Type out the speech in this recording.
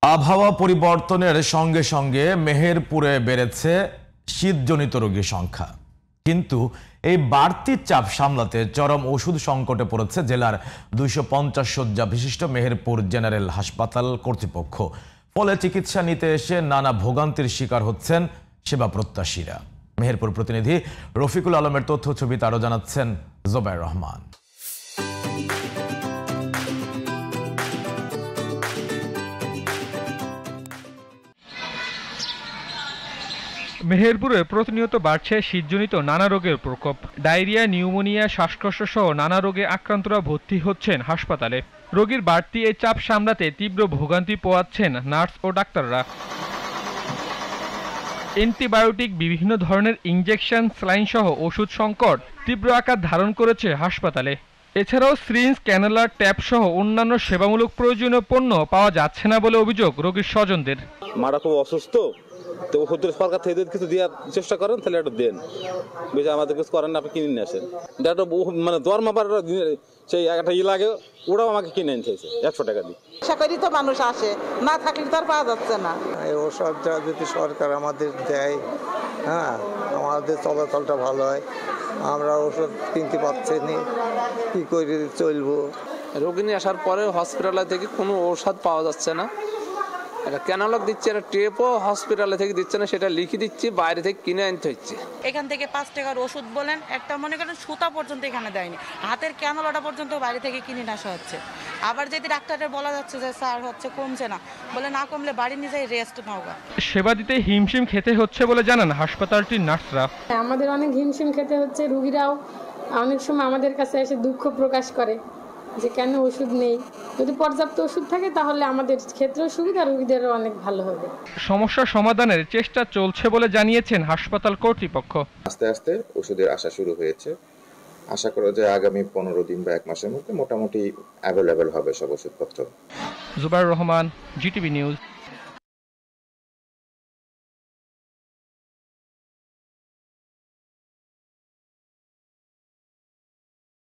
আবহাওয়া পরিবর্তনের সঙ্গে সঙ্গে মেহেরপুরে বেড়েছে শীতজনিত রোগীর সংখ্যা, কিন্তু এই বাড়তি চাপ সামলাতে চরম ওষুধ সংকটে পড়েছে জেলার 250 শয্যা বিশিষ্ট মেহেরপুর জেনারেল হাসপাতাল কর্তৃপক্ষ। ফলে চিকিৎসা নিতে এসে নানা ভোগান্তির শিকার হচ্ছেন সেবা প্রত্যাশীরা। মেহেরপুর প্রতিনিধি রফিকুল আলমের তথ্য ছবিতে আরো জানাচ্ছেন জোবায়ের রহমান। মেহেরপুরে প্রতিনিয়ত বাড়ছে শীতজনিত নানা রোগের প্রকোপ। ডায়রিয়া, নিউমোনিয়া, শ্বাসকষ্ট সহ নানা রোগে আক্রান্তরা ভর্তি হচ্ছেন হাসপাতালে। রোগীর বাড়তি এই চাপ সামলাতে তীব্র ভোগান্তি পোয়াচ্ছেন নার্স ও ডাক্তাররা। অ্যান্টিবায়োটিক, বিভিন্ন ধরনের ইনজেকশন, স্যালাইন সহ ওষুধ সংকট তীব্র আকার ধারণ করেছে হাসপাতালে। এছাড়াও সিরিঞ্জ, ক্যানুলা, ট্যাপ সহ অন্যান্য সেবামূলক প্রয়োজনীয় পণ্য পাওয়া যাচ্ছে না বলে অভিযোগ রোগীর স্বজনদের। মারা খুব অসুস্থ, তো ওষুধের সরকার থেকে যদি কিছু দেওয়ার চেষ্টা করেন তাহলে এটা দেন, বুঝে আমাদের কিছু করেন না, আপনি কিনে নিয়ে আসেন। এটা মানে দর মাপার সেই একটা লাগে, ওরাও আমাকে কিনে আনতে 100 টাকা দিয়ে। আশা করি তো মানুষ আসে, না থাকলে তো আর পাওয়া যাচ্ছে না। এই ওষুধটা যদি সরকার আমাদের দেয়, হ্যাঁ, আমাদের চলাচলটা ভালো হয়। আমরা ওষুধ কিনতে পারছি না, কি করে চলবো। রোগী নিয়ে আসার পরে হসপিটালে থেকে কোনো ঔষধ পাওয়া যাচ্ছে না। এটা ক্যানালক দিচ্ছে, এটা টেপও হসপিটালে থেকে দিচ্ছে না, সেটা লিখে দিচ্ছি, বাইরে থেকে কিনে আনতে হচ্ছে। এখান থেকে 5 টাকার ওষুধ বলেন, একটা মনে করেন সুতা পর্যন্ত এখানে দেয়নি, হাতের ক্যানোলাটা পর্যন্ত বাইরে থেকে কিনে আসা হচ্ছে। আবার যদি ডাক্তারের বলা যাচ্ছে যে স্যার হচ্ছে কমছে না, বলে না কমলে বাড়ি নিয়ে যাই রেস্ট নাও। সেবা দিতে হিমশিম খেতে হচ্ছে বলে জানান হাসপাতালটির নার্সরা। আমাদের অনেক হিমশিম খেতে হচ্ছে। রোগীরাও অনেক সময় আমাদের কাছে এসে দুঃখ প্রকাশ করে যে কেন ওষুধ নেই। যদি পর্যাপ্ত ওষুধ থাকে তাহলে আমাদের ক্ষেত্রেও সুবিধা, রোগীদেরও অনেক ভালো হবে। সমস্যা সমাধানের চেষ্টা চলছে বলে জানিয়েছেন হাসপাতাল কর্তৃপক্ষ। আস্তে আস্তে ওষুধের আসা শুরু হয়েছে। আশা করা যায় আগামী 15 দিন বা 1 মাসের মধ্যে মোটামুটি অ্যাভেলেবেল হবে সব ওষুধপত্র। Zobayer Rahman, GTV news.